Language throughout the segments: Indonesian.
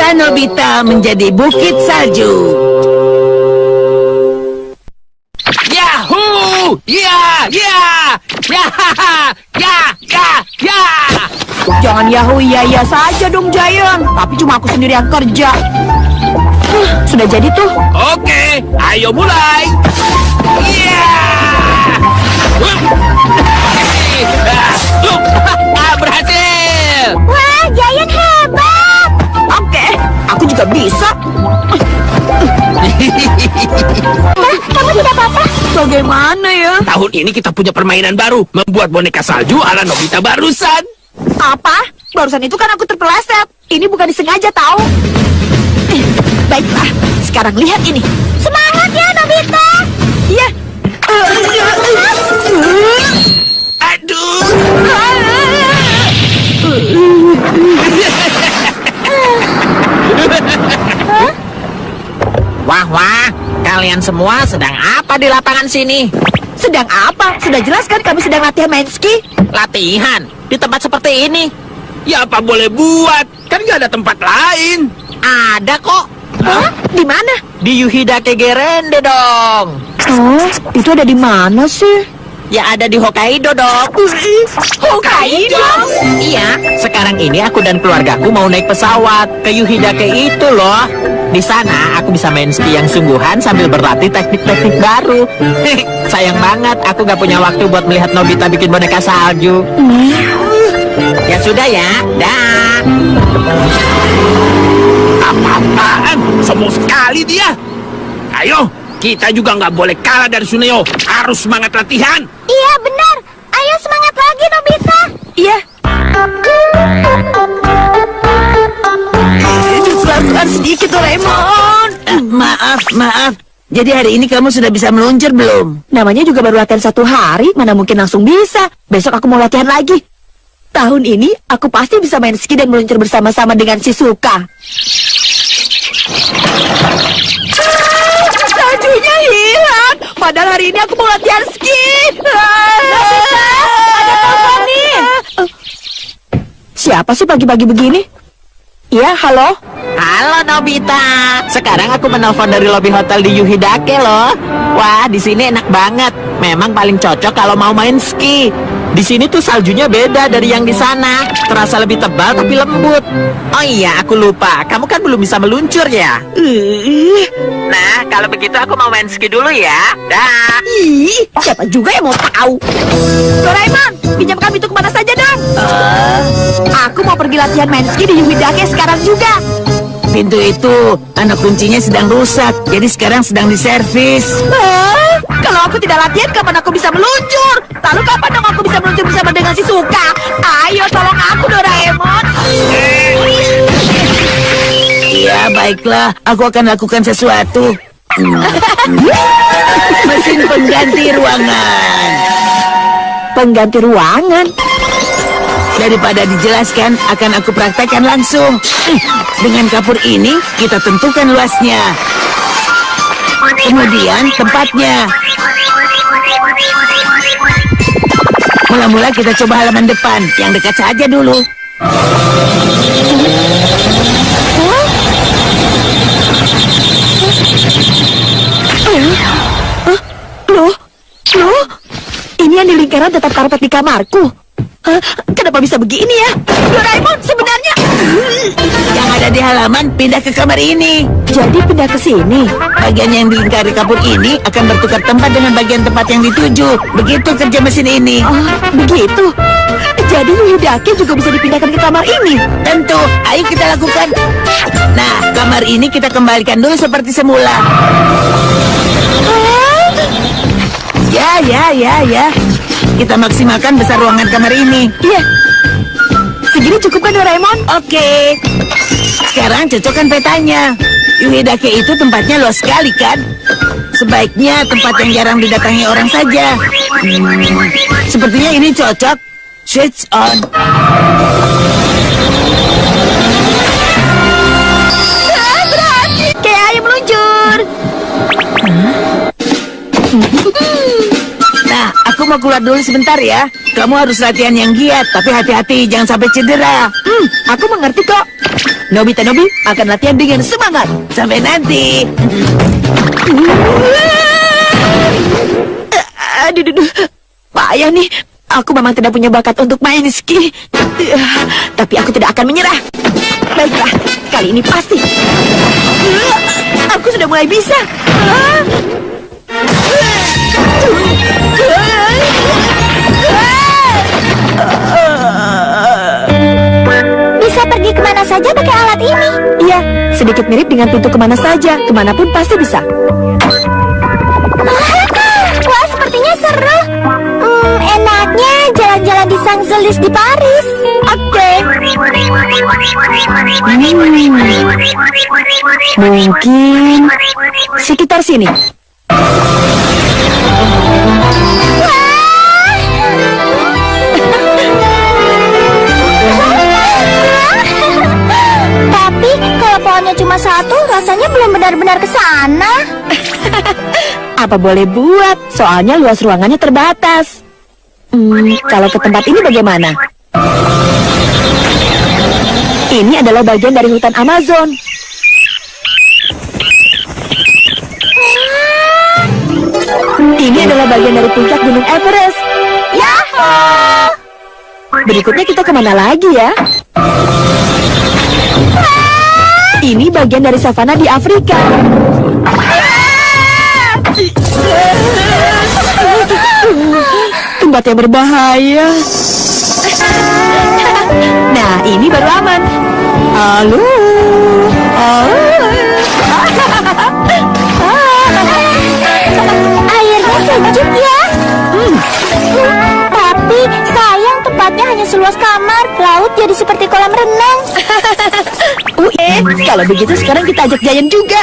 Kota Nobita menjadi bukit salju. Yahoo! Ya! Ya! Ya! Ya! Ya! Ya! Jangan yahoo iya saja dong, Giant. Tapi cuma aku sendiri yang kerja. Sudah jadi tuh. Oke, ayo mulai. Ya! Berhasil! Wah, Giant hebat. Oke, aku juga bisa. Kamu tidak apa-apa? Bagaimana ya? Tahun ini kita punya permainan baru, membuat boneka salju ala Nobita barusan. Apa? Barusan itu kan aku terpeleset. Ini bukan disengaja tahu. Baiklah, sekarang lihat ini. Semangat ya, Nobita. Iya. Aduh! Wah, kalian semua sedang apa di lapangan sini? Sedang apa? Sudah jelas kan kami sedang latihan main ski? Latihan di tempat seperti ini. Ya apa boleh buat? Kan gak ada tempat lain. Ada kok. Hah? Di mana? Di Yuhidake Gerende dong. Oh, itu ada di mana sih? Ya ada di Hokkaido dong. Hokkaido? Iya, sekarang ini aku dan keluargaku mau naik pesawat ke Yuhidake itu loh. Di sana aku bisa main ski yang sungguhan sambil berlatih teknik-teknik baru. Sayang banget aku gak punya waktu buat melihat Nobita bikin boneka salju. Ya sudah ya, dah. Apa-apaan? Sombong sekali dia. Ayo, kita juga nggak boleh kalah dari Suneo. Harus semangat latihan. Iya, benar. Ayo semangat lagi, Nobita. Iya. Pelan-pelan sedikit, Doraemon. Maaf. Jadi hari ini kamu sudah bisa meluncur belum? Namanya juga baru latihan 1 hari, mana mungkin langsung bisa. Besok aku mau latihan lagi. Tahun ini, aku pasti bisa main ski dan meluncur bersama-sama dengan Shizuka. Saljunya hilang. Padahal hari ini aku mau latihan ski. Nobita, ada telepon nih. Siapa sih pagi-pagi begini? Iya, halo? Halo Nobita. Sekarang aku menelpon dari lobi hotel di Yuhidake loh. Wah, di sini enak banget. Memang paling cocok kalau mau main ski. Di sini tuh saljunya beda dari yang di sana. Terasa lebih tebal tapi lembut. Oh iya, aku lupa. Kamu kan belum bisa meluncur ya? Nah, kalau begitu aku mau main ski dulu ya. Dah. Ih, siapa juga yang mau tahu? Doraemon, pinjam kami itu kemana saja dong? Aku mau pergi latihan main ski di Yuhidake sekarang juga. Pintu itu, anak kuncinya sedang rusak. Jadi sekarang sedang diservis. Kalau aku tidak latihan, kapan aku bisa meluncur? Lalu kapan dong aku bisa meluncur bersama dengan Shizuka? Ayo tolong aku, Doraemon. Iya, baiklah. Aku akan lakukan sesuatu. Mesin pengganti ruangan. Pengganti ruangan? Daripada dijelaskan, akan aku praktekkan langsung. Dengan kapur ini, kita tentukan luasnya. Kemudian tempatnya. Mula-mula kita coba halaman depan, yang dekat saja dulu. Loh, ini yang di lingkaran tetap karpet di kamarku. Kenapa bisa begini ya? Doraemon, sebenarnya... Yang ada di halaman pindah ke kamar ini. Jadi pindah ke sini. Bagian yang dilingkari kapur ini akan bertukar tempat dengan bagian tempat yang dituju. Begitu kerja mesin ini. Oh, begitu. Jadi Yuhidake juga bisa dipindahkan ke kamar ini. Tentu, ayo kita lakukan. Nah, kamar ini kita kembalikan dulu seperti semula. Ya. Kita maksimalkan besar ruangan kamar ini. Iya. Segini cukup kan, Doraemon? Oke. Sekarang cocokkan petanya. Yuhidake itu tempatnya luas sekali kan? Sebaiknya tempat yang jarang didatangi orang saja. Sepertinya ini cocok. Switch on. Berhasil. Kayak ayam meluncur. Nah, aku mau keluar dulu sebentar ya. Kamu harus latihan yang giat, tapi hati-hati jangan sampai cedera. Aku mengerti kok. Nobita Nobi akan latihan dengan semangat. Sampai nanti. Aduh. Payah nih. Aku memang tidak punya bakat untuk main ski. Tapi aku tidak akan menyerah. Baiklah, kali ini pasti. Aku sudah mulai bisa. Bisa pergi kemana saja pakai alat ini? Iya, sedikit mirip dengan pintu kemana saja. Kemanapun pasti bisa. Wah, sepertinya seru. Enaknya jalan-jalan di Champs-Élysées di Paris. Oke. Mungkin sekitar sini. Tapi kalau pohonnya cuma satu, rasanya belum benar-benar ke sana. Apa boleh buat? Soalnya luas ruangannya terbatas. Kalau ke tempat ini bagaimana? Ini adalah bagian dari hutan Amazon. Ini adalah bagian dari puncak Gunung Everest. Yahoo! Berikutnya kita kemana lagi ya? Ini bagian dari savana di Afrika. Tempat yang berbahaya. Nah, ini baru aman. Halo. Airnya sejuk ya. Tapi sayang tempatnya hanya seluas kamar. Laut jadi seperti kolam renang. Kalau begitu sekarang kita ajak Giant juga.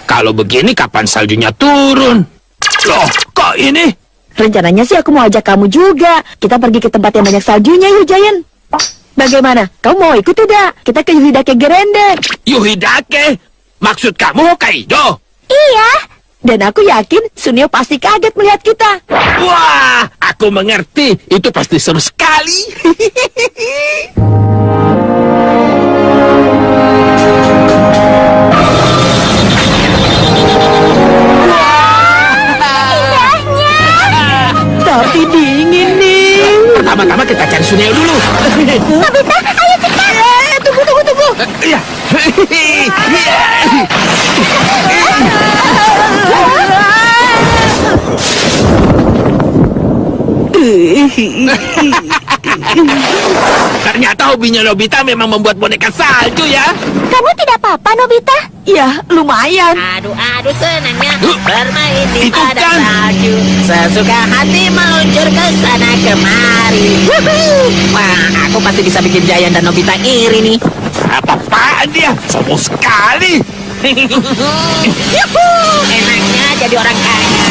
Kalau begini kapan saljunya turun? Loh, kok ini? Rencananya sih aku mau ajak kamu juga. Kita pergi ke tempat yang banyak saljunya yuk, Giant. Bagaimana? Kamu mau ikut tidak? Kita ke Yuhidake Gerende. Yuhidake? Maksud kamu Hokkaido? Iya. Dan aku yakin Sunio pasti kaget melihat kita. Wah, aku mengerti. Itu pasti seru sekali. Tapi dingin nih. Pertama-tama kita cari Suneo dulu. Nobita, ayo cepat. Tunggu. Iya. Ternyata hobinya Nobita memang membuat boneka salju ya. Kamu tidak apa-apa, Nobita? Ya, lumayan. Aduh senangnya bermain di Itu padang kan. salju. Sesuka hati meluncur ke sana kemari. Wah, aku pasti bisa bikin Giant dan Nobita iri nih. Apa-apaan dia? Sombong sekali. Enaknya jadi orang kaya.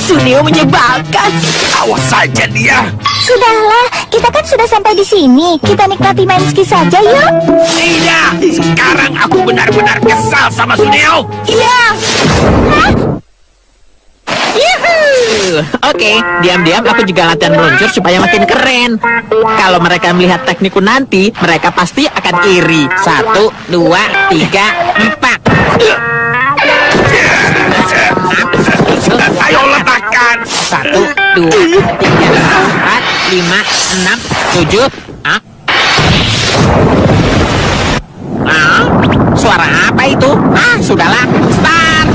Sunio menyebalkan. Awas saja dia. Sudahlah, kita kan sudah sampai di sini. Kita nikmati main ski saja yuk. Tidak, sekarang aku benar-benar kesal sama Suneo. Iya. Oke, diam-diam aku juga latihan meluncur supaya makin keren. Kalau mereka melihat teknikku nanti, mereka pasti akan iri. 1, 2, 3, 4. Ayo letakkan. 1, 2, 3, 4, 5, 6, 7. Suara apa itu? Sudahlah, start.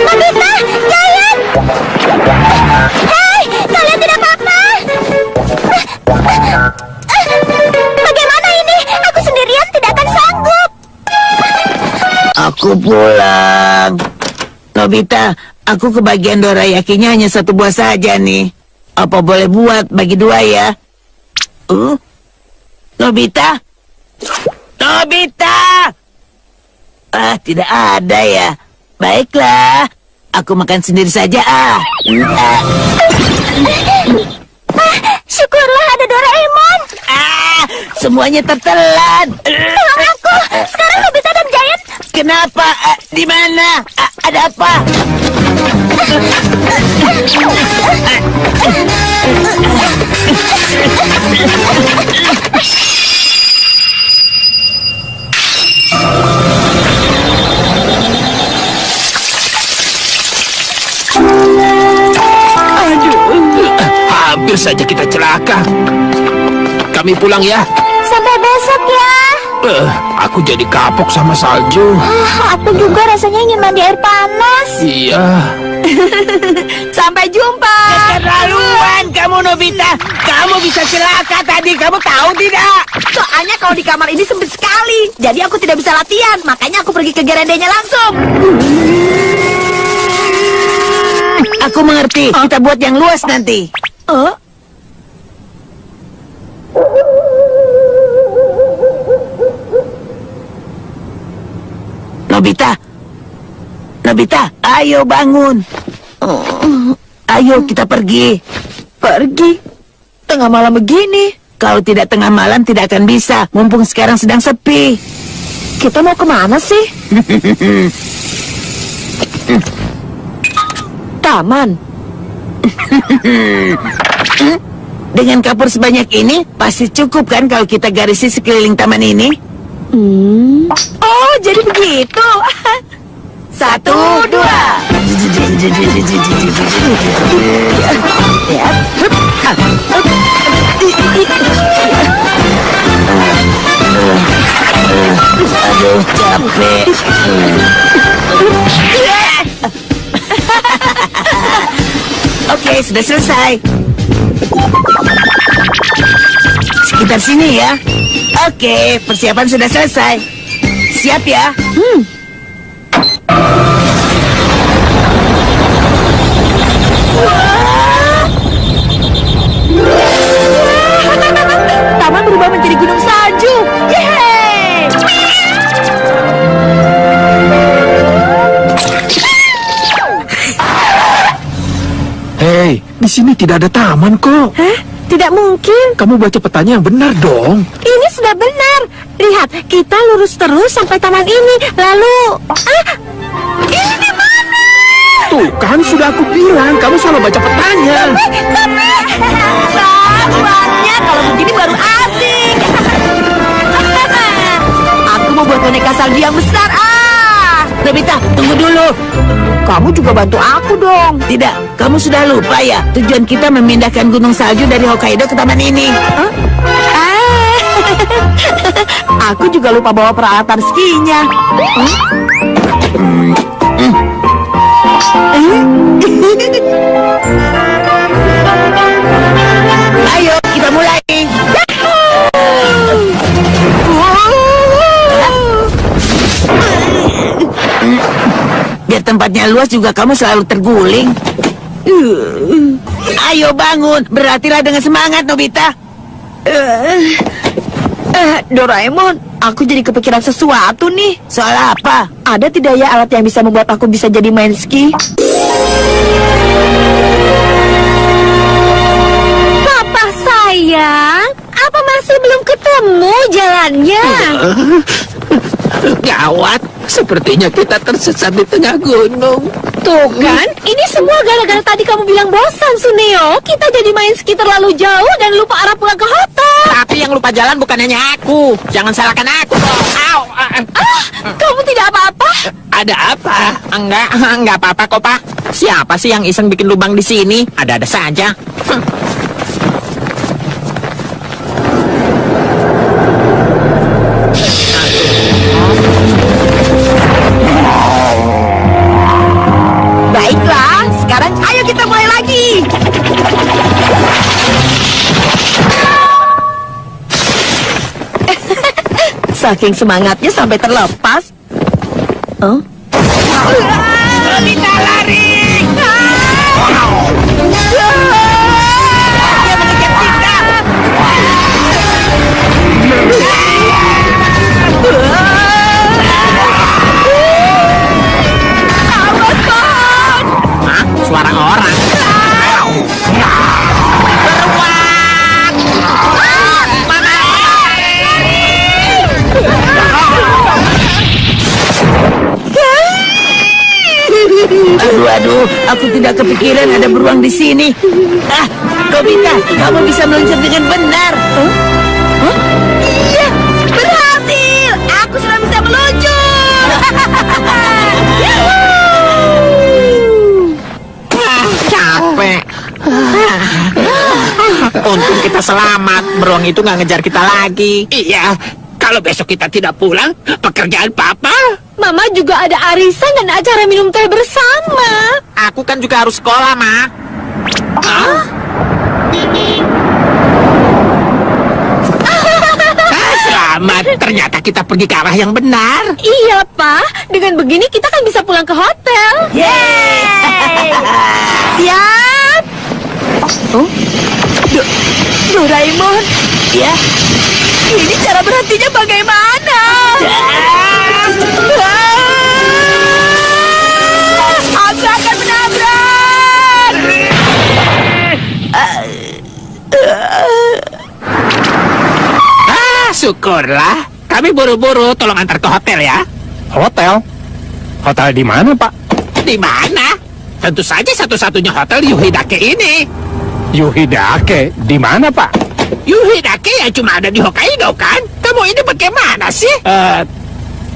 Nobita, Giant. Hei, kalian tidak apa-apa? Bagaimana ini? Aku sendirian tidak akan sanggup. Aku pulang. Nobita, aku kebagian dorayakinya hanya satu buah saja nih. Apa boleh buat bagi dua ya? Nobita? Nobita! Tidak ada ya. Baiklah, aku makan sendiri saja Syukurlah ada Doraemon. Semuanya tertelan. Tolong aku. Sekarang Nobita dan Giant. Kenapa? Di mana? Ada apa? Hampir saja kita celaka. Kami pulang ya. Sampai besok ya. Aku jadi kapok sama salju. Aku juga rasanya ingin mandi air panas. Iya. Sampai jumpa. Keterlaluan kamu, Nobita. Kamu bisa celaka tadi. Kamu tahu tidak? Soalnya kalau di kamar ini sempit sekali. Jadi aku tidak bisa latihan. Makanya aku pergi ke gerendenya langsung. Aku mengerti. Kita buat yang luas nanti. Nobita. Nobita, ayo bangun. Ayo kita pergi. Pergi? Tengah malam begini. Kalau tidak tengah malam tidak akan bisa. Mumpung sekarang sedang sepi. Kita mau kemana sih? Taman. Dengan kapur sebanyak ini, pasti cukup kan kalau kita garisi sekeliling taman ini? Oh, jadi begitu. 1, 2. Aduh, capek. Oke, sudah selesai. Sekitar sini ya. Oke, persiapan sudah selesai. Siap ya? Taman berubah menjadi gunung salju. Yeay! Hei, di sini tidak ada taman kok. Tidak mungkin. Kamu baca petanya yang benar dong. Ini sudah benar. Lihat, kita lurus terus sampai taman ini. Lalu... ini di mana? Tuh kan sudah aku bilang, kamu salah baca petanya. Sabarnya, kalau begini baru asik. Aku mau buat boneka salju yang besar. Nobita, tunggu dulu. Kamu juga bantu aku dong. Tidak, kamu sudah lupa ya? Tujuan kita memindahkan gunung salju dari Hokkaido ke taman ini. Aku juga lupa bawa peralatan skinya. Ayo, kita mulai. Biar tempatnya luas juga kamu selalu terguling. Ayo bangun, berlatihlah dengan semangat, Nobita. Doraemon, aku jadi kepikiran sesuatu nih. Soal apa? Ada tidak ya alat yang bisa membuat aku bisa jadi main ski? Papa sayang, apa masih belum ketemu jalannya? Gawat, sepertinya kita tersesat di tengah gunung. Tuh kan, ini semua gara-gara tadi kamu bilang bosan, Suneo. Kita jadi main ski terlalu jauh dan lupa arah pulang ke hotel. Tapi yang lupa jalan bukan hanya aku. Jangan salahkan aku dong. Au. Kamu tidak apa-apa? Ada apa? Enggak apa-apa kok, Pak. Siapa sih yang iseng bikin lubang di sini? Ada-ada saja. Baiklah, sekarang ayo kita mulai lagi. Saking semangatnya sampai terlepas. Nobita lari! Dia mengejar kita. Aku tidak kepikiran ada beruang di sini. Nobita, kamu bisa meluncur dengan benar. Iya, berhasil. Aku sudah bisa meluncur. Capek. Untung kita selamat. Beruang itu nggak ngejar kita lagi. Iya, kalau besok kita tidak pulang, pekerjaan Papa. Mama juga ada arisan dan acara minum teh bersama. Aku kan juga harus sekolah, Ma. Selamat, ternyata kita pergi ke arah yang benar. Iya, Pak. Dengan begini kita kan bisa pulang ke hotel. Yeay! Siap. Doraemon, ya, Ini cara berhentinya bagaimana? Aku akan menabrak. Syukurlah. Kami buru-buru, tolong antar ke hotel ya. Hotel? Hotel di mana, Pak? Di mana? Tentu saja satu-satunya hotel di Yuhidake ini. Yuhidake. Di mana, Pak? Yuhidake ya cuma ada di Hokkaido kan? Kamu ini bagaimana sih?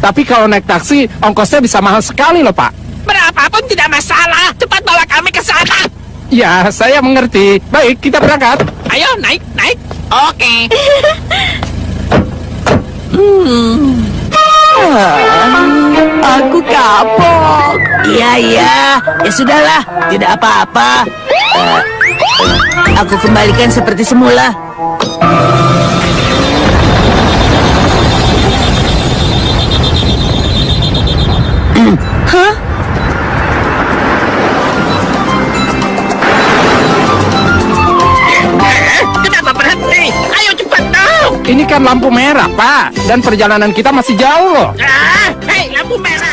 Tapi kalau naik taksi, ongkosnya bisa mahal sekali loh, Pak. Berapapun tidak masalah. Cepat bawa kami ke sana. Ya, saya mengerti. Baik, kita berangkat. Ayo, naik, naik. Oke. aku kapok. Iya, ya sudahlah, tidak apa-apa. Aku kembalikan seperti semula. Kenapa berhenti? Ayo cepat dong. Ini kan lampu merah, Pak. Dan perjalanan kita masih jauh loh. Hei, lampu merah.